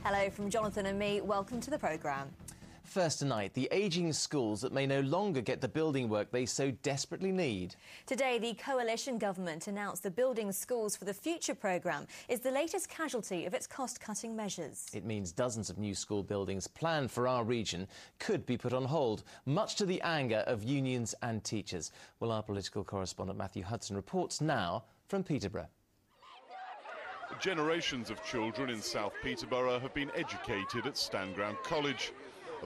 Hello from Jonathan and me. Welcome to the programme. First tonight, the ageing schools that may no longer get the building work they so desperately need. Today, the coalition government announced the Building Schools for the Future programme is the latest casualty of its cost-cutting measures. It means dozens of new school buildings planned for our region could be put on hold, much to the anger of unions and teachers. Well, our political correspondent Matthew Hudson reports now from Peterborough. Generations of children in South Peterborough have been educated at Stanground College.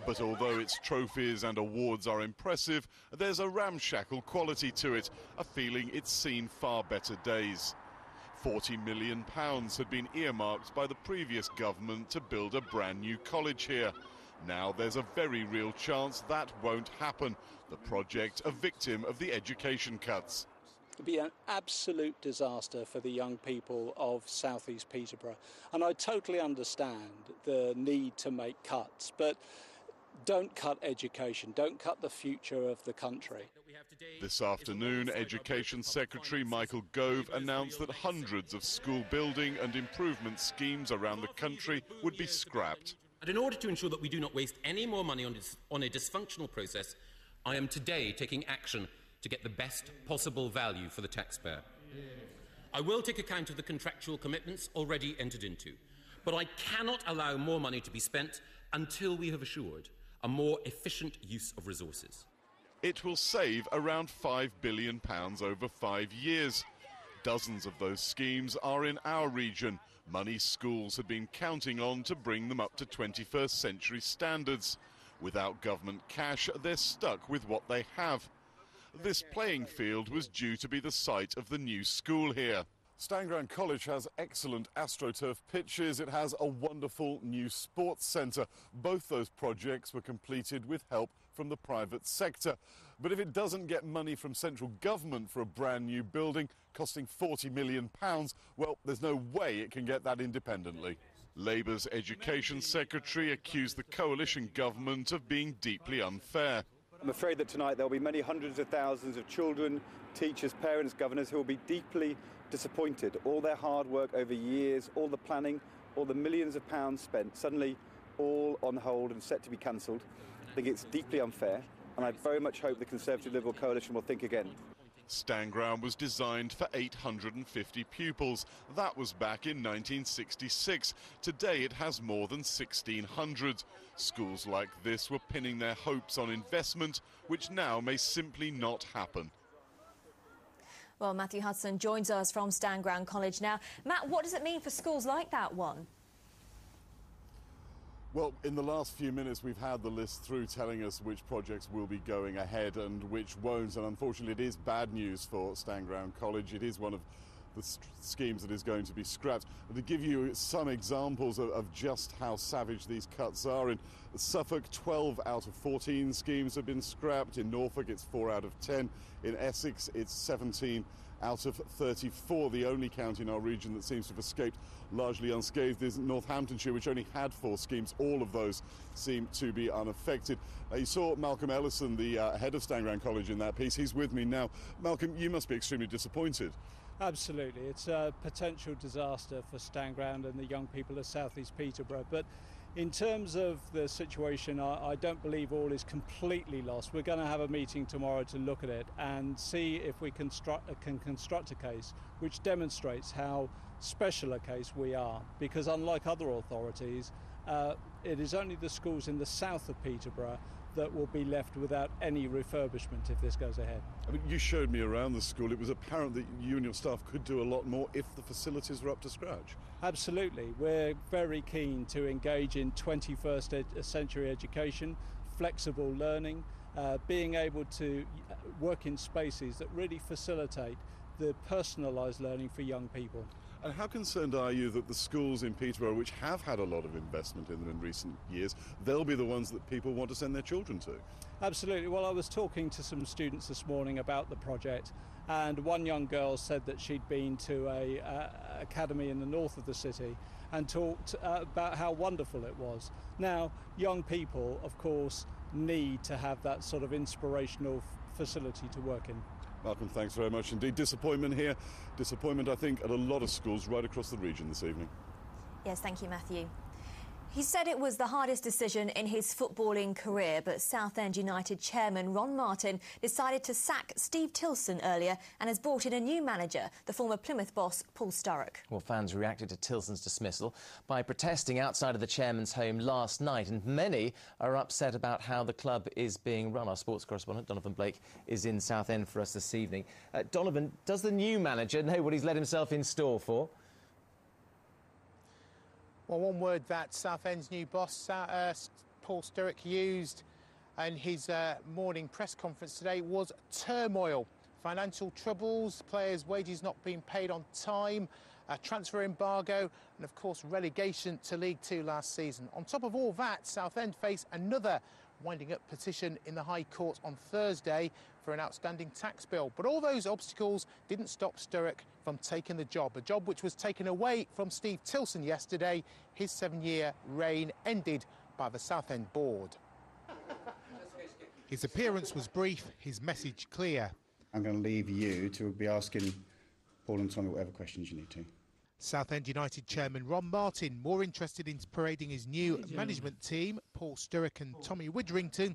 But although its trophies and awards are impressive, there's a ramshackle quality to it, a feeling it's seen far better days. £40 million had been earmarked by the previous government to build a brand new college here. Now there's a very real chance that won't happen, the project a victim of the education cuts. It would be an absolute disaster for the young people of South East Peterborough. And I totally understand the need to make cuts, but don't cut education, don't cut the future of the country. This afternoon, Education Secretary Michael Gove announced that hundreds of school building and improvement schemes around the country would be scrapped. And in order to ensure that we do not waste any more money on a dysfunctional process, I am today taking action to get the best possible value for the taxpayer. I will take account of the contractual commitments already entered into, but I cannot allow more money to be spent until we have assured a more efficient use of resources. It will save around £5 billion over 5 years. Dozens of those schemes are in our region, money schools have been counting on to bring them up to 21st century standards. Without government cash, they're stuck with what they have. This playing field was due to be the site of the new school here. Stanground College has excellent AstroTurf pitches. It has a wonderful new sports centre. Both those projects were completed with help from the private sector. But if it doesn't get money from central government for a brand new building costing £40 million, well, there's no way it can get that independently. Labour's Education Secretary accused the coalition government of being deeply unfair. I'm afraid that tonight there will be many hundreds of thousands of children, teachers, parents, governors who will be deeply disappointed. All their hard work over years, all the planning, all the millions of pounds spent, suddenly all on hold and set to be cancelled. I think it's deeply unfair, and I very much hope the Conservative Liberal coalition will think again. Stanground was designed for 850 pupils. That was back in 1966. Today it has more than 1,600. Schools like this were pinning their hopes on investment, which now may simply not happen. Well, Matthew Hudson joins us from Stanground College now. Matt, what does it mean for schools like that one? Well, in the last few minutes we've had the list through telling us which projects will be going ahead and which won't, and unfortunately it is bad news for Stanground College. It is one of the schemes that is going to be scrapped. And to give you some examples of just how savage these cuts are, in Suffolk 12 out of 14 schemes have been scrapped. In Norfolk it's 4 out of 10. In Essex it's 17 out of 34. The only county in our region that seems to have escaped largely unscathed is Northamptonshire, which only had 4 schemes. All of those seem to be unaffected. You saw Malcolm Ellison, the head of Stanground College, in that piece. He's with me now. Malcolm, you must be extremely disappointed. Absolutely. It's a potential disaster for Stanground and the young people of South East Peterborough. But in terms of the situation, I don't believe all is completely lost. We're going to have a meeting tomorrow to look at it and see if we can construct a case which demonstrates how special a case we are. Because unlike other authorities, it is only the schools in the south of Peterborough that will be left without any refurbishment if this goes ahead. I mean, you showed me around the school. It was apparent that you and your staff could do a lot more if the facilities were up to scratch. Absolutely. We're very keen to engage in 21st century education, flexible learning, being able to work in spaces that really facilitate the personalised learning for young people. And how concerned are you that the schools in Peterborough, which have had a lot of investment in them in recent years, they'll be the ones that people want to send their children to? Absolutely. Well, I was talking to some students this morning about the project, and one young girl said that she'd been to a academy in the north of the city and talked about how wonderful it was. Now, young people, of course, need to have that sort of inspirational facility to work in. Malcolm, thanks very much indeed. Disappointment here. Disappointment, I think, at a lot of schools right across the region this evening. Yes, thank you, Matthew. He said it was the hardest decision in his footballing career, but Southend United chairman Ron Martin decided to sack Steve Tilson earlier and has brought in a new manager, the former Plymouth boss Paul Sturrock. Well, fans reacted to Tilson's dismissal by protesting outside of the chairman's home last night, and many are upset about how the club is being run. Our sports correspondent Donovan Blake is in Southend for us this evening. Donovan, does the new manager know what he's let himself in store for? Well, one word that Southend's new boss, Paul Sturrock, used in his morning press conference today was turmoil. Financial troubles, players' wages not being paid on time, a transfer embargo and, of course, relegation to League Two last season. On top of all that, Southend face another winding up petition in the High Court on Thursday for an outstanding tax bill. But all those obstacles didn't stop Sturrock from taking the job, a job which was taken away from Steve Tilson yesterday. His 7-year reign ended by the Southend board. His appearance was brief, his message clear. I'm going to leave you to be asking Paul and Tommy whatever questions you need to. Southend United chairman Ron Martin more interested in parading his new management team, Paul Sturrock and Tommy Widrington,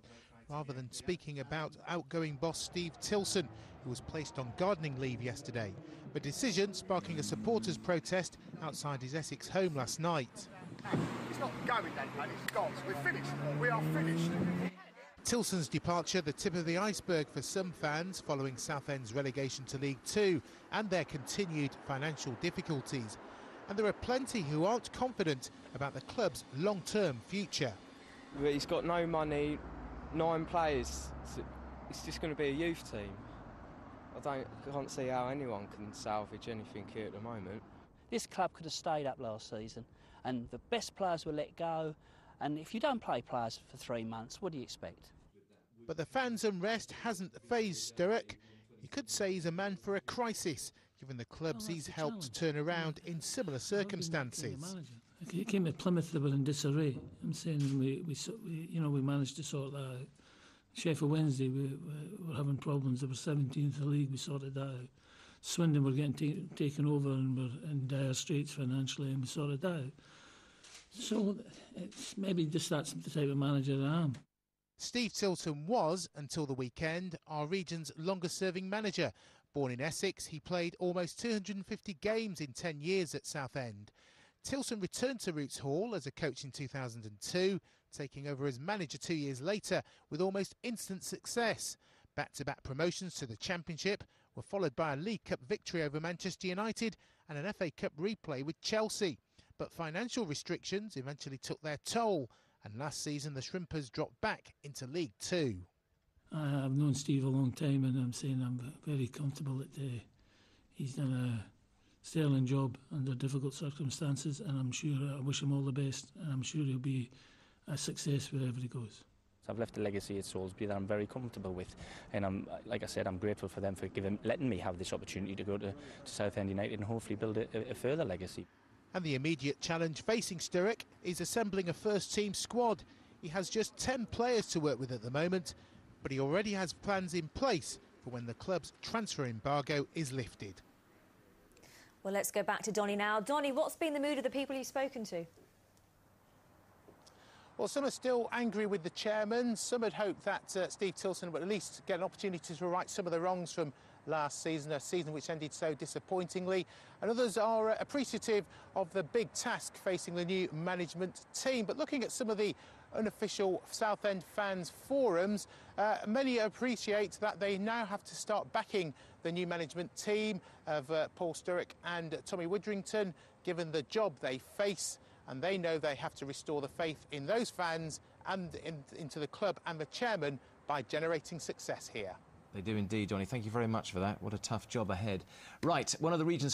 rather than speaking about outgoing boss Steve Tilson, who was placed on gardening leave yesterday. The decision sparking a supporters' protest outside his Essex home last night. It's not going then, man, it's gone. We're finished. We are finished. Tilson's departure the tip of the iceberg for some fans following Southend's relegation to League Two and their continued financial difficulties. And there are plenty who aren't confident about the club's long-term future. But he's got no money, 9 players. It's just going to be a youth team. I can't see how anyone can salvage anything here at the moment. This club could have stayed up last season and the best players were let go, and if you don't play players for 3 months, what do you expect? But the fans' unrest hasn't fazed Sturrock. You could say he's a man for a crisis, given the clubs he's helped turn around in similar circumstances. He came to Plymouth, they were in disarray. I'm saying we managed to sort that out. Sheffield Wednesday, we were having problems. They were 17th in the league, we sorted that out. Swindon were getting taken over and were in dire straits financially, and we sorted that out. So it's maybe just that's the type of manager I am. Steve Tilson was, until the weekend, our region's longest-serving manager. Born in Essex, he played almost 250 games in 10 years at Southend. Tilson returned to Roots Hall as a coach in 2002, taking over as manager 2 years later with almost instant success. Back-to-back promotions to the Championship were followed by a League Cup victory over Manchester United and an FA Cup replay with Chelsea. But financial restrictions eventually took their toll, and last season the Shrimpers dropped back into League Two. I've known Steve a long time, and I'm saying I'm very comfortable that he's done a sterling job under difficult circumstances, and I'm sure I wish him all the best, and I'm sure he'll be a success wherever he goes. I've left a legacy at Salisbury that I'm very comfortable with, and like I said, I'm grateful for them for letting me have this opportunity to go to Southend United and hopefully build a further legacy. And the immediate challenge facing Sturrock is assembling a first-team squad. He has just 10 players to work with at the moment, but he already has plans in place for when the club's transfer embargo is lifted. Well, let's go back to Donny now. Donny, what's been the mood of the people you've spoken to? Well, some are still angry with the chairman. Some had hoped that Steve Tilson would at least get an opportunity to right some of the wrongs from last season, a season which ended so disappointingly. And others are appreciative of the big task facing the new management team. But looking at some of the unofficial Southend fans forums, many appreciate that they now have to start backing the new management team of Paul Sturrock and Tommy Widrington, given the job they face. And they know they have to restore the faith in those fans and into the club and the chairman by generating success here. They do indeed, Johnny. Thank you very much for that. What a tough job ahead. Right, one of the region's